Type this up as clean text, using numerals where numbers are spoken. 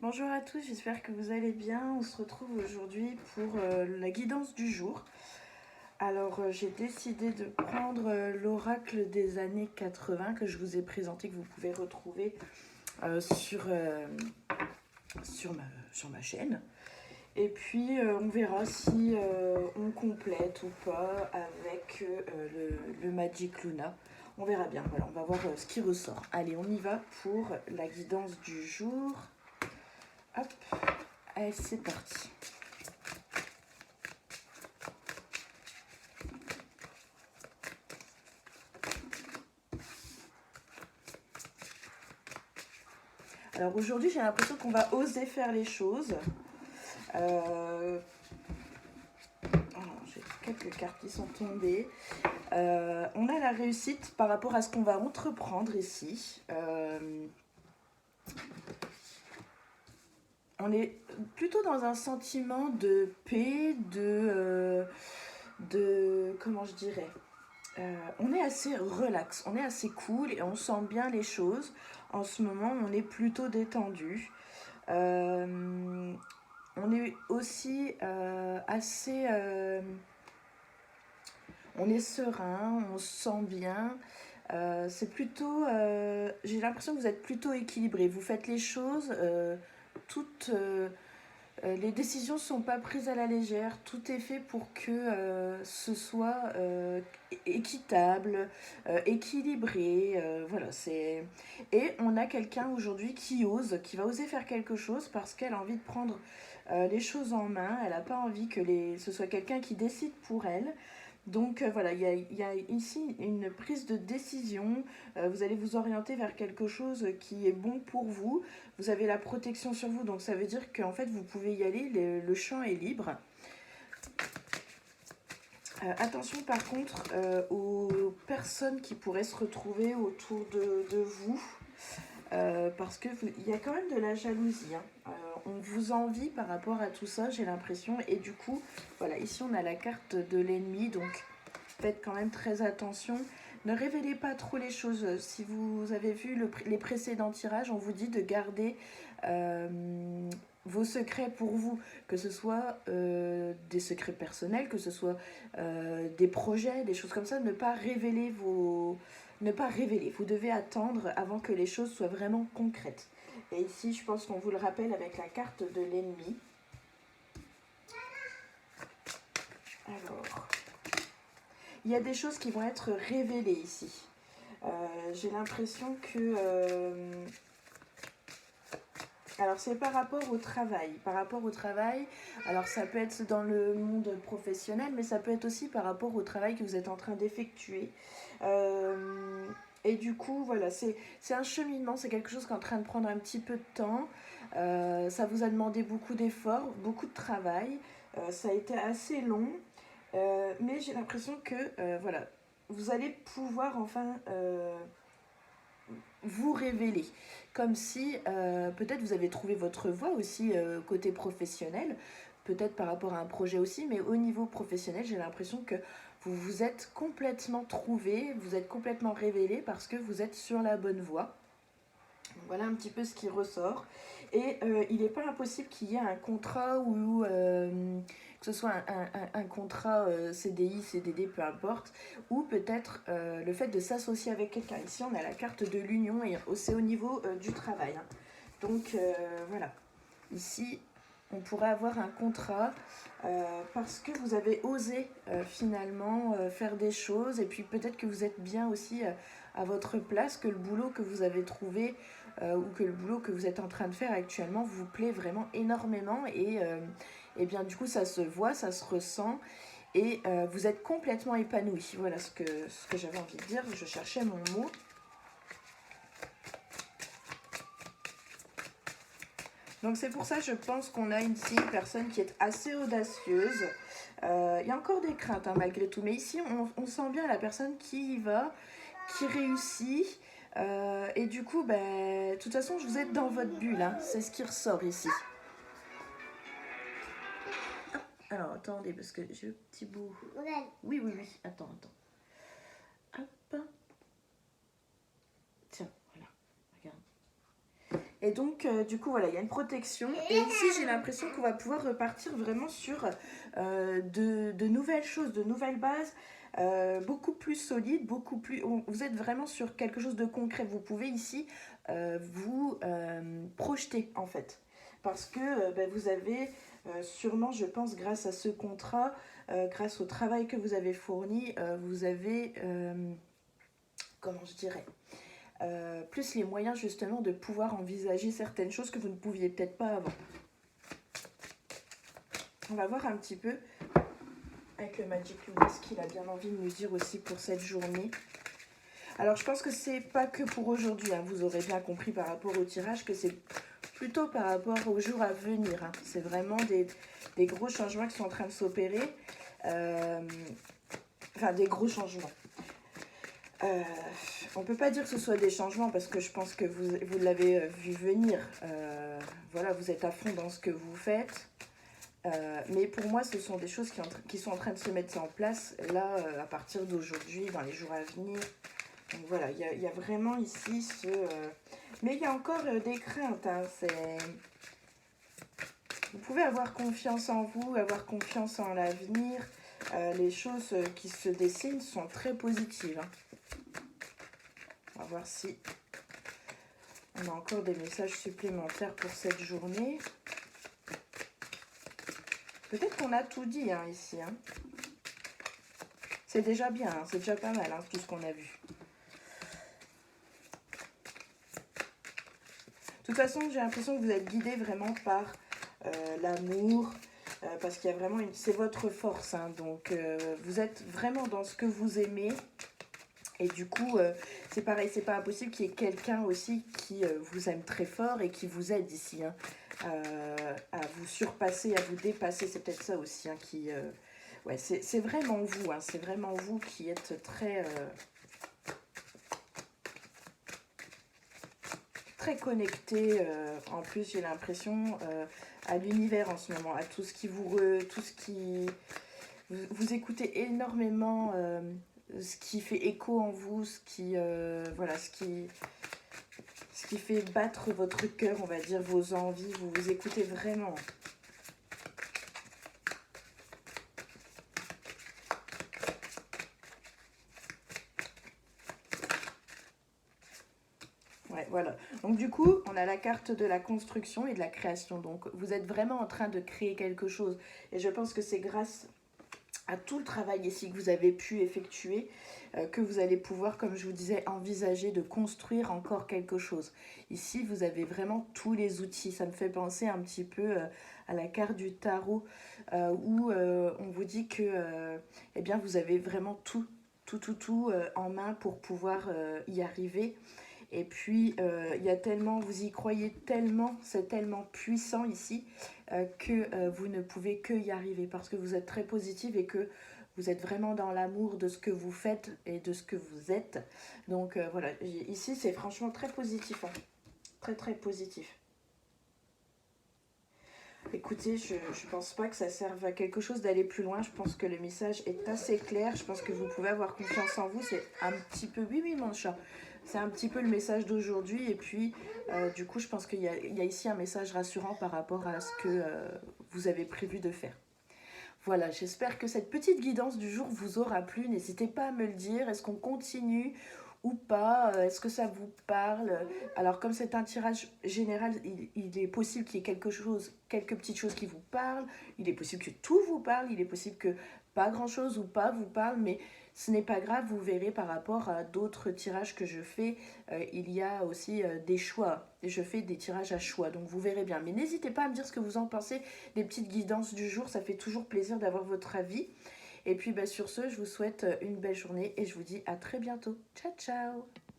Bonjour à tous, j'espère que vous allez bien. On se retrouve aujourd'hui pour la guidance du jour. Alors j'ai décidé de prendre l'oracle des années 80 que je vous ai présenté, que vous pouvez retrouver sur ma chaîne. Et puis on verra si on complète ou pas avec le Magic Luna. On verra bien, voilà, on va voir ce qui ressort. Allez, on y va pour la guidance du jour. Hop, allez, c'est parti. Alors aujourd'hui, j'ai l'impression qu'on va oser faire les choses. J'ai quelques cartes qui sont tombées. On a la réussite par rapport à ce qu'on va entreprendre ici. On est plutôt dans un sentiment de paix, comment je dirais, on est assez relax, on est assez cool et on sent bien les choses. En ce moment, on est plutôt détendu. On est aussi assez... on est serein, on se sent bien. C'est plutôt... j'ai l'impression que vous êtes plutôt équilibré. Vous faites les choses toutes... les décisions ne sont pas prises à la légère, tout est fait pour que ce soit équitable, équilibré, voilà, c'est... Et on a quelqu'un aujourd'hui qui va oser faire quelque chose parce qu'elle a envie de prendre les choses en main, elle n'a pas envie que ce soit quelqu'un qui décide pour elle. Donc voilà, il y a ici une prise de décision, vous allez vous orienter vers quelque chose qui est bon pour vous, vous avez la protection sur vous, donc ça veut dire qu'en fait vous pouvez y aller, le champ est libre. Attention par contre aux personnes qui pourraient se retrouver autour de vous, parce qu'il y a quand même de la jalousie, hein. On vous envie par rapport à tout ça, j'ai l'impression, et du coup, voilà, ici on a la carte de l'ennemi, donc faites quand même très attention. Ne révélez pas trop les choses. Si vous avez vu les précédents tirages, on vous dit de garder vos secrets pour vous, que ce soit des secrets personnels, que ce soit des projets, des choses comme ça. Ne pas révéler ne pas révéler. Vous devez attendre avant que les choses soient vraiment concrètes. Et ici, je pense qu'on vous le rappelle avec la carte de l'ennemi. Alors, il y a des choses qui vont être révélées ici. J'ai l'impression que... alors c'est par rapport au travail. Par rapport au travail, alors ça peut être dans le monde professionnel, mais ça peut être aussi par rapport au travail que vous êtes en train d'effectuer. Et du coup, voilà, c'est un cheminement, c'est quelque chose qui est en train de prendre un petit peu de temps. Ça vous a demandé beaucoup d'efforts, beaucoup de travail. Ça a été assez long. Mais j'ai l'impression que voilà, vous allez pouvoir enfin vous révéler. Comme si peut-être vous avez trouvé votre voie aussi côté professionnel, peut-être par rapport à un projet aussi, mais au niveau professionnel, j'ai l'impression que vous vous êtes complètement trouvé, vous êtes complètement révélé parce que vous êtes sur la bonne voie. Voilà un petit peu ce qui ressort. Et il n'est pas impossible qu'il y ait un contrat ou que ce soit un contrat CDI, CDD, peu importe, ou peut-être le fait de s'associer avec quelqu'un. Ici, on a la carte de l'union et c'est au niveau du travail, hein. Donc voilà, ici, on pourrait avoir un contrat parce que vous avez osé finalement faire des choses et puis peut-être que vous êtes bien aussi à votre place, que le boulot que vous avez trouvé ou que le boulot que vous êtes en train de faire actuellement vous plaît vraiment énormément et bien du coup ça se voit, ça se ressent et vous êtes complètement épanoui. Voilà ce que j'avais envie de dire, je cherchais mon mot. Donc c'est pour ça je pense qu'on a ici une personne qui est assez audacieuse. Il y a encore des craintes hein, malgré tout, mais ici on sent bien la personne qui y va, qui réussit. Et du coup, de toute façon, vous êtes dans votre bulle, hein. C'est ce qui ressort ici. Ah, alors, attendez, parce que j'ai le petit bout. Oui, oui, oui. Attends. Hop. Tiens, voilà. Regarde. Et donc, du coup, voilà, il y a une protection. Et ici, j'ai l'impression qu'on va pouvoir repartir vraiment sur de nouvelles choses, de nouvelles bases, beaucoup plus solides, beaucoup plus... Vous êtes vraiment sur quelque chose de concret. Vous pouvez ici vous projeter, en fait. Parce que vous avez sûrement, je pense, grâce à ce contrat, grâce au travail que vous avez fourni, vous avez... comment je dirais plus les moyens justement de pouvoir envisager certaines choses que vous ne pouviez peut-être pas avant. On va voir un petit peu avec le Magic Louis ce qu'il a bien envie de nous dire aussi pour cette journée. Alors je pense que c'est pas que pour aujourd'hui, hein. Vous aurez bien compris par rapport au tirage que c'est plutôt par rapport aux jours à venir, hein. C'est vraiment des gros changements qui sont en train de s'opérer. Enfin des gros changements. On ne peut pas dire que ce soit des changements parce que je pense que vous l'avez vu venir. Voilà, vous êtes à fond dans ce que vous faites. Mais pour moi, ce sont des choses qui sont en train de se mettre en place là, à partir d'aujourd'hui, dans les jours à venir. Donc voilà, il y a vraiment ici ce... Mais il y a encore des craintes. Hein, vous pouvez avoir confiance en vous, avoir confiance en l'avenir. Les choses qui se dessinent sont très positives. Hein. On va voir si on a encore des messages supplémentaires pour cette journée. Peut-être qu'on a tout dit hein, ici. Hein. C'est déjà bien, hein, c'est déjà pas mal hein, tout ce qu'on a vu. De toute façon, j'ai l'impression que vous êtes guidé vraiment par l'amour. Parce qu'il y a vraiment c'est votre force. Hein, donc vous êtes vraiment dans ce que vous aimez. Et du coup, c'est pareil, c'est pas impossible qu'il y ait quelqu'un aussi qui vous aime très fort et qui vous aide ici, hein, à vous surpasser, à vous dépasser. C'est peut-être ça aussi, hein, qui... ouais, c'est vraiment vous, hein, c'est vraiment vous qui êtes très... très connecté. En plus, j'ai l'impression à l'univers en ce moment, à tout ce qui tout ce qui... Vous écoutez énormément... ce qui fait écho en vous, voilà, ce qui fait battre votre cœur, on va dire, vos envies, vous vous écoutez vraiment. Ouais, voilà. Donc du coup, on a la carte de la construction et de la création. Donc vous êtes vraiment en train de créer quelque chose. Et je pense que c'est grâce à tout le travail ici que vous avez pu effectuer, que vous allez pouvoir, comme je vous disais, envisager de construire encore quelque chose. Ici, vous avez vraiment tous les outils. Ça me fait penser un petit peu à la carte du tarot, où on vous dit que eh bien, vous avez vraiment tout en main pour pouvoir y arriver. Et puis, il y a tellement, vous y croyez tellement, c'est tellement puissant ici que vous ne pouvez que y arriver parce que vous êtes très positive et que vous êtes vraiment dans l'amour de ce que vous faites et de ce que vous êtes. Donc voilà, ici c'est franchement très positif, hein. Très très positif. Écoutez, je ne pense pas que ça serve à quelque chose d'aller plus loin. Je pense que le message est assez clair. Je pense que vous pouvez avoir confiance en vous. C'est un petit peu... Oui, oui, mon chat. C'est un petit peu le message d'aujourd'hui. Et puis, du coup, je pense qu'il y a ici un message rassurant par rapport à ce que vous avez prévu de faire. Voilà, j'espère que cette petite guidance du jour vous aura plu. N'hésitez pas à me le dire. Est-ce qu'on continue ou pas? Est-ce que ça vous parle? Alors comme c'est un tirage général, il est possible qu'il y ait quelques petites choses qui vous parlent. Il est possible que tout vous parle. Il est possible que pas grand-chose ou pas vous parle. Mais ce n'est pas grave, vous verrez par rapport à d'autres tirages que je fais. Il y a aussi des choix. Et je fais des tirages à choix. Donc vous verrez bien. Mais n'hésitez pas à me dire ce que vous en pensez des petites guidances du jour. Ça fait toujours plaisir d'avoir votre avis. Et puis sur ce, je vous souhaite une belle journée et je vous dis à très bientôt. Ciao, ciao!